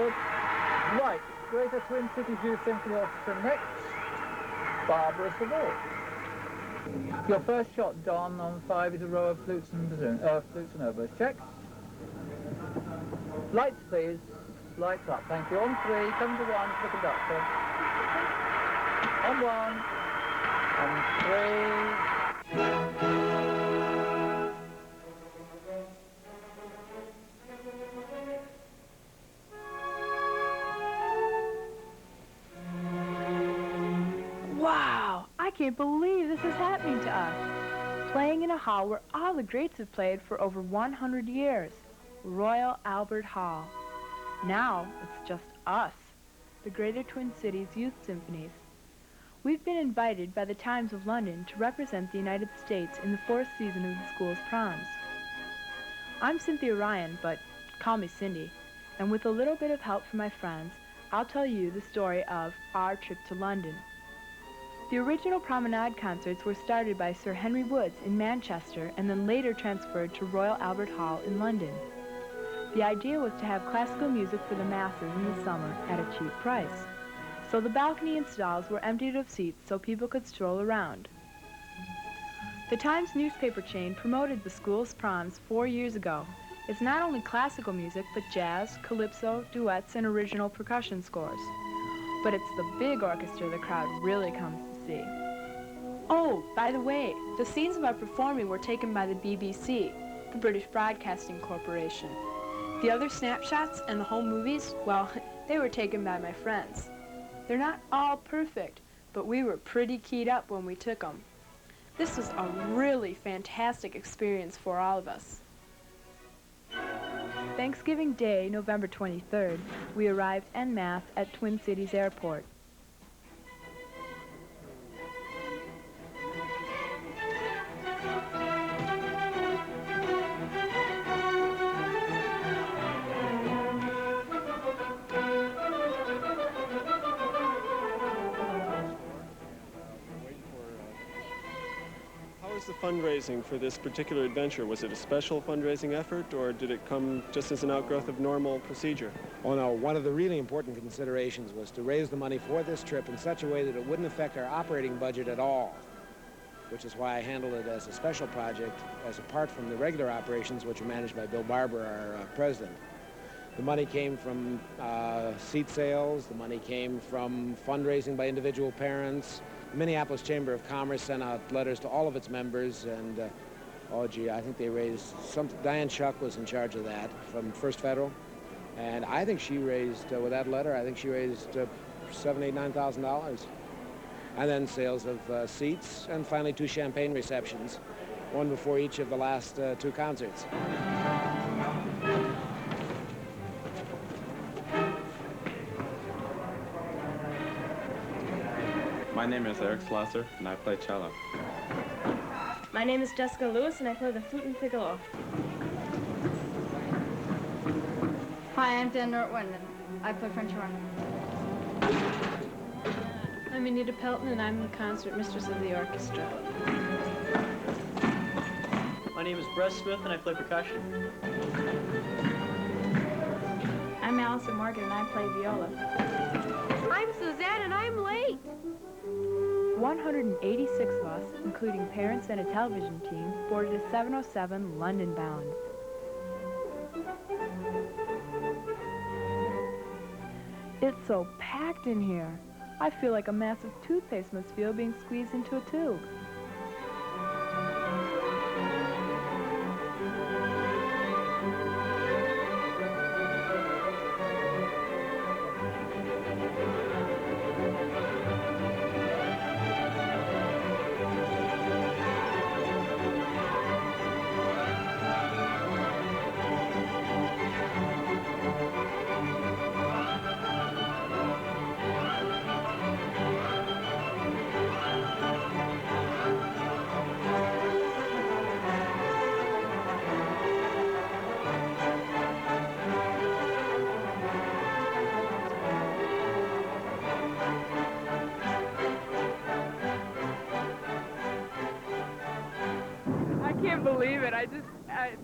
board. Right, Greater Twin Cities Youth Symphony Orchestra next. Barbara Savoy. Your first shot, Don, on 5 is a row of flutes and oboes. Check. Lights, please. Lights up. Thank you. On 3, come to 1 for the conductor. On 1. On 3. Wow! I can't believe this is happening to us. Playing in a hall where all the greats have played for over 100 years. Royal Albert Hall. Now it's just us, the Greater Twin Cities Youth Symphonies. We've been invited by the Times of London to represent the United States in the 4th season of the school's proms. I'm Cynthia Ryan, but call me Cindy, and with a little bit of help from my friends, I'll tell you the story of our trip to London. The original promenade concerts were started by Sir Henry Woods in Manchester and then later transferred to Royal Albert Hall in London. The idea was to have classical music for the masses in the summer at a cheap price. So the balcony and stalls were emptied of seats so people could stroll around. The Times newspaper chain promoted the school's proms 4 years ago. It's not only classical music, but jazz, calypso, duets, and original percussion scores. But it's the big orchestra the crowd really comes to see. Oh, by the way, the scenes of our performing were taken by the BBC, the British Broadcasting Corporation. The other snapshots and the home movies, well, they were taken by my friends. They're not all perfect, but we were pretty keyed up when we took them. This was a really fantastic experience for all of us. Thanksgiving Day, November 23rd, we arrived en masse at Twin Cities Airport. How was the fundraising for this particular adventure? Was it a special fundraising effort, or did it come just as an outgrowth of normal procedure? Oh no, one of the really important considerations was to raise the money for this trip in such a way that it wouldn't affect our operating budget at all, which is why I handled it as a special project, as apart from the regular operations, which are managed by Bill Barber, our president. The money came from seat sales, the money came from fundraising by individual parents. The Minneapolis Chamber of Commerce sent out letters to all of its members, and oh gee, I think they raised something. Diane Shuck was in charge of that from First Federal, and I think she raised, with that letter, I think she raised $7,000, $8,000. And then sales of seats, and finally 2 champagne receptions, one before each of the last 2 concerts. My name is Eric Slosser, and I play cello. My name is Jessica Lewis, and I play the flute and piccolo. Hi, I'm Dan Nortwin, and I play French horn. I'm Anita Pelton, and I'm the concert mistress of the orchestra. My name is Brett Smith, and I play percussion. I'm Allison Morgan, and I play viola. I'm Suzanne, and I'm late. 186 of us, including parents and a television team, boarded a 707 London bound. It's so packed in here. I feel like a massive toothpaste must feel being squeezed into a tube.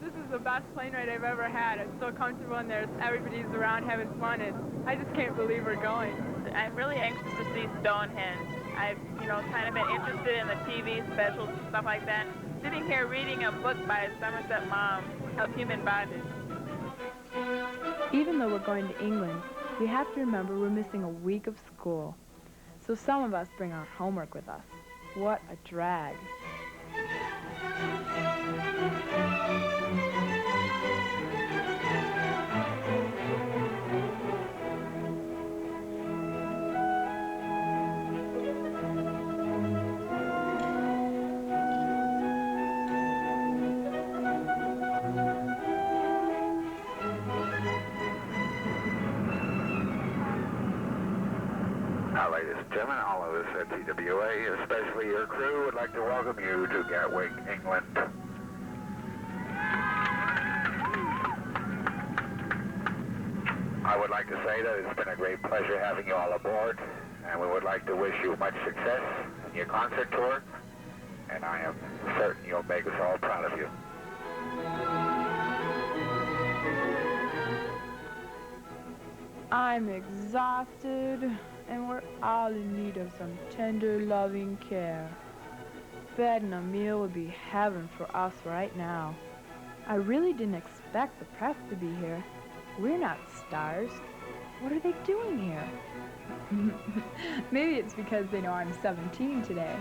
This is the best plane ride I've ever had. It's so comfortable and everybody's around having fun, and I just can't believe we're going. I'm really anxious to see Stonehenge. I've, kind of been interested in the TV specials and stuff like that. Sitting here reading a book by Somerset Maugham of human bondage. Even though we're going to England, we have to remember we're missing a week of school. So some of us bring our homework with us. What a drag. Ladies and gentlemen, all of us at TWA, especially your crew, would like to welcome you to Gatwick, England. I would like to say that it's been a great pleasure having you all aboard, and we would like to wish you much success in your concert tour, and I am certain you'll make us all proud of you. I'm exhausted, and we're all in need of some tender, loving care. Bed and a meal would be heaven for us right now. I really didn't expect the press to be here. We're not stars. What are they doing here? Maybe it's because they know I'm 17 today.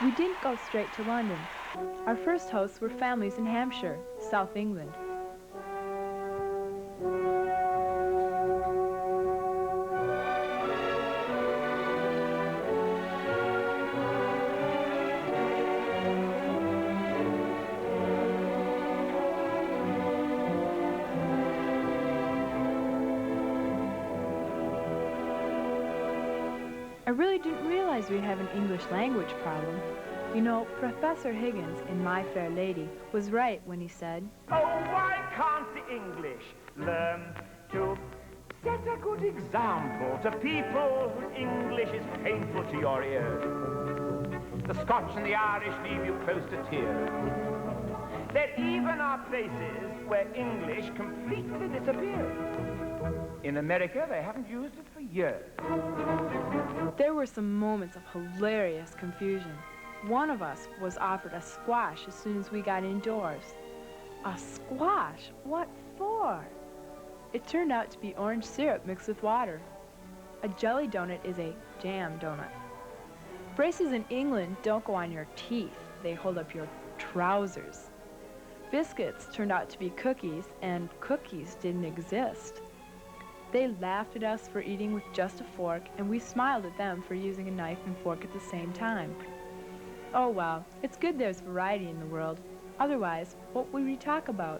We didn't go straight to London. Our first hosts were families in Hampshire, South England. I really didn't realize we'd have an English language problem. You know, Professor Higgins in My Fair Lady was right when he said, "Oh, why can't the English learn to set a good example to people whose English is painful to your ears? The Scotch and the Irish leave you close to tears. There even are places where English completely disappears. In America, they haven't used it for years." There were some moments of hilarious confusion. One of us was offered a squash as soon as we got indoors. A squash? What for? It turned out to be orange syrup mixed with water. A jelly donut is a jam donut. Braces in England don't go on your teeth. They hold up your trousers. Biscuits turned out to be cookies, and cookies didn't exist. They laughed at us for eating with just a fork, and we smiled at them for using a knife and fork at the same time. Oh well, it's good there's variety in the world. Otherwise, what would we talk about?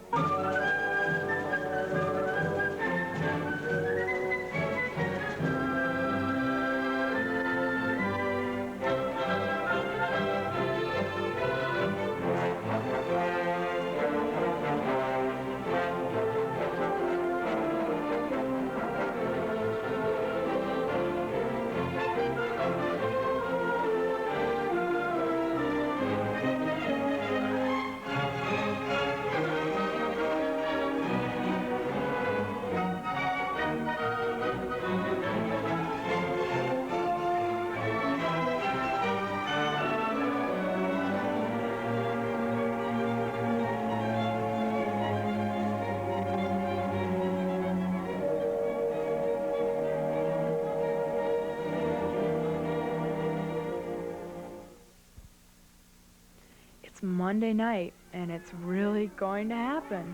It's Monday night, and it's really going to happen.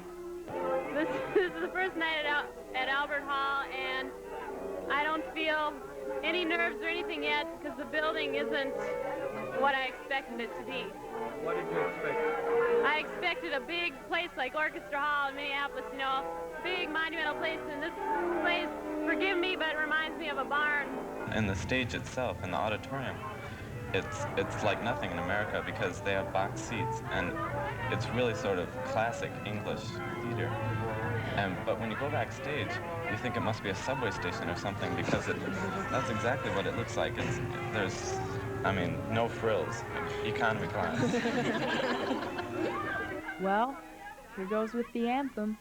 This is the first night at Albert Hall, and I don't feel any nerves or anything yet because the building isn't what I expected it to be. What did you expect? I expected a big place like Orchestra Hall in Minneapolis, you know, big monumental place, and this place, forgive me, but it reminds me of a barn. And the stage itself, in the auditorium, it's like nothing in America because they have box seats, and it's really sort of classic English theater. But when you go backstage, you think it must be a subway station or something because that's exactly what it looks like. There's, I mean, no frills, economy class. Well, here goes with the anthem.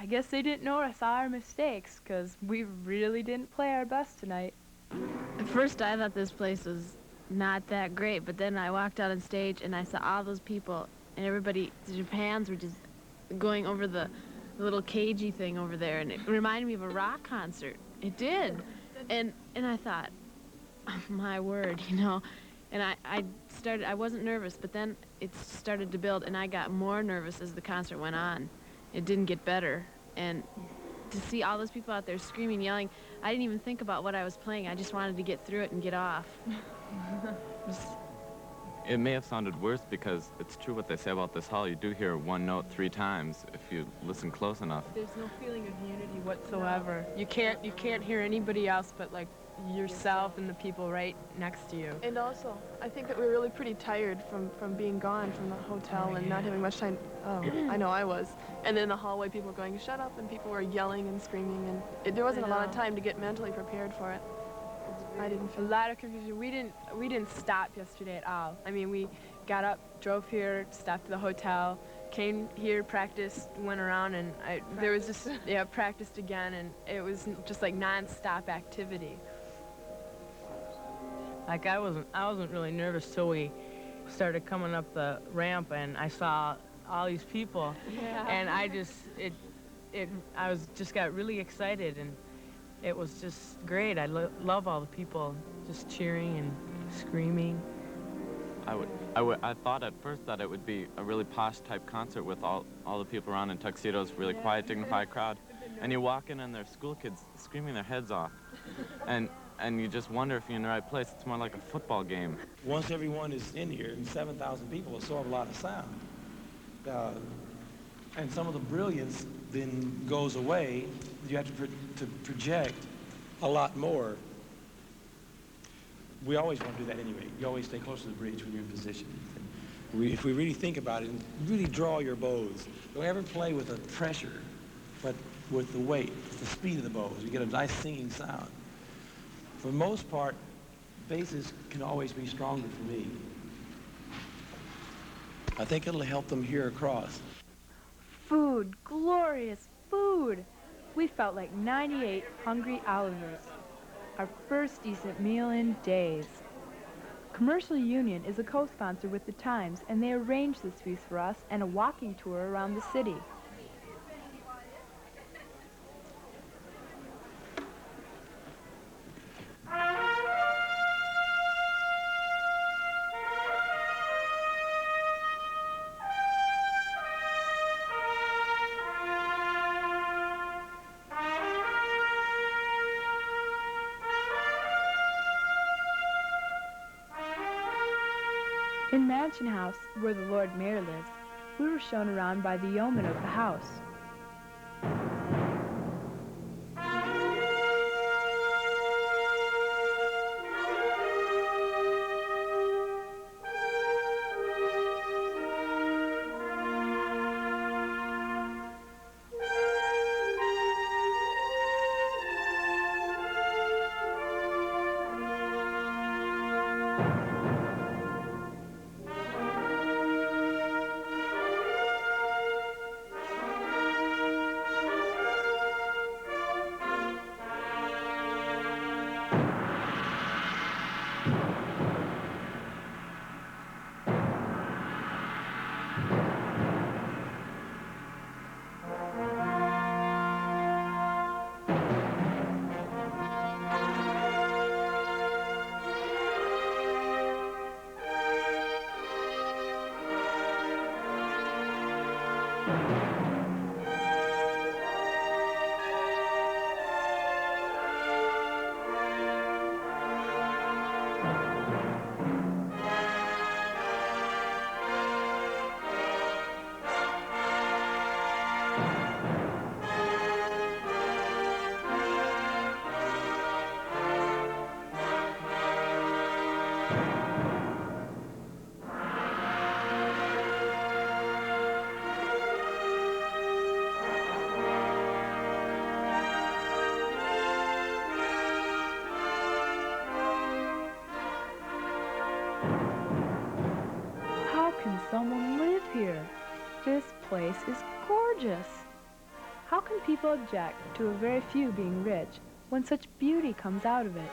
I guess they didn't notice our mistakes, because we really didn't play our best tonight. At first I thought this place was not that great, but then I walked out on stage and I saw all those people and everybody, their hands were just going over the little cagey thing over there, and it reminded me of a rock concert. It did. And I thought, oh, my word, you know. And I wasn't nervous, but then it started to build and I got more nervous as the concert went on. It didn't get better. And to see all those people out there screaming, yelling, I didn't even think about what I was playing. I just wanted to get through it and get off. It may have sounded worse because it's true what they say about this hall. You do hear one note 3 times if you listen close enough. There's no feeling of unity whatsoever. You can't hear anybody else but like yourself and the people right next to you. And also, I think that we were really pretty tired from being gone from the hotel and not having much time. Oh, I know I was. And then in the hallway, people were going, shut up, and people were yelling and screaming, and there wasn't a lot of time to get mentally prepared for it. I didn't feel a lot of confusion. We didn't stop yesterday at all. I mean, we got up, drove here, stopped at the hotel, came here, practiced, went around, and there was just practiced again, and it was just like non-stop activity. Like I wasn't really nervous till we started coming up the ramp and I saw all these people, and I got really excited, and it was just great. I love all the people just cheering and screaming. I thought at first that it would be a really posh type concert with all the people around in tuxedos, really quiet, dignified crowd, and you walk in and there's school kids screaming their heads off, and you just wonder if you're in the right place. It's more like a football game. Once everyone is in here, and 7,000 people absorb a lot of sound, and some of the brilliance then goes away. You have to project a lot more. We always want to do that anyway. You always stay close to the bridge when you're in position. If we really think about it and really draw your bows, don't ever play with the pressure, but with the weight, the speed of the bows. You get a nice singing sound. For the most part, basses can always be stronger for me. I think it'll help them hear across. Food, glorious food. We felt like 98 hungry Olivers. Our first decent meal in days. Commercial Union is a co-sponsor with the Times, and they arranged this feast for us and a walking tour around the city. In Mansion House, where the Lord Mayor lives, we were shown around by the yeoman of the house. Someone live here. This place is gorgeous. How can can people object to a very few being rich when such beauty comes out of it?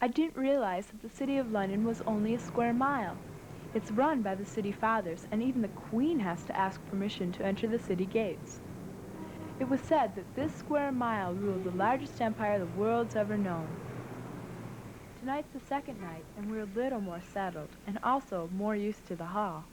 I didn't realize that the City of London was only a square mile. It's run by the city fathers, and even the Queen has to ask permission to enter the city gates. It was said that this square mile ruled the largest empire the world's ever known. Tonight's the second night, and we're a little more settled, and also more used to the hall.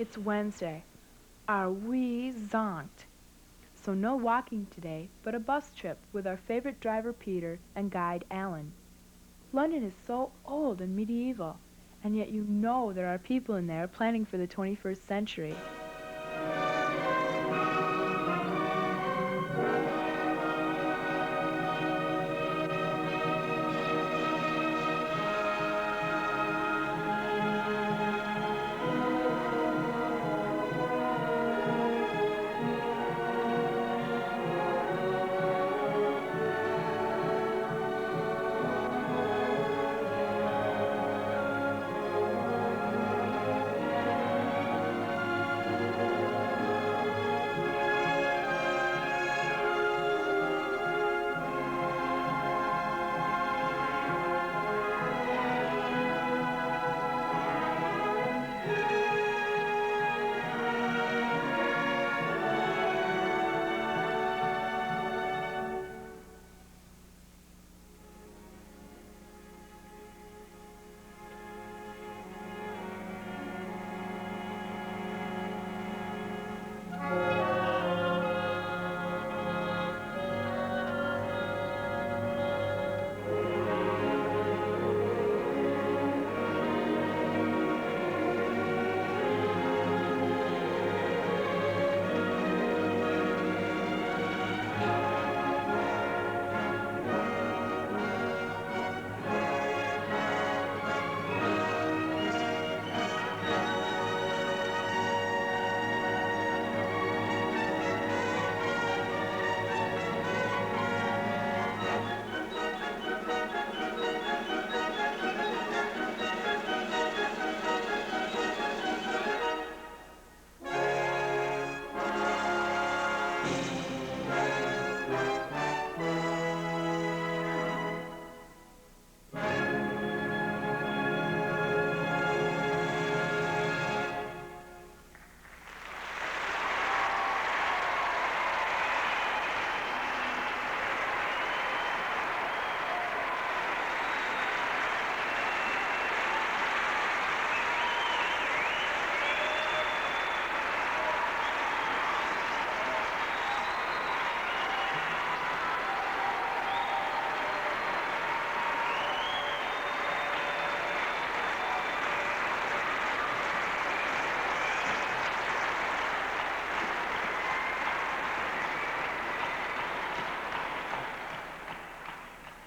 It's Wednesday. Are we zonked? So no walking today, but a bus trip with our favorite driver Peter and guide Alan. London is so old and medieval, and yet you know there are people in there planning for the 21st century.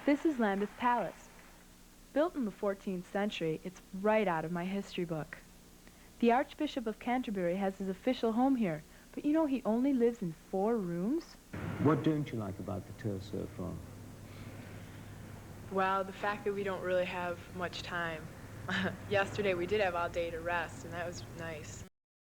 This is Lambeth Palace. Built in the 14th century, it's right out of my history book. The Archbishop of Canterbury has his official home here, but you know he only lives in 4 rooms? What don't you like about the tour so far? Well, the fact that we don't really have much time. Yesterday we did have all day to rest, and that was nice.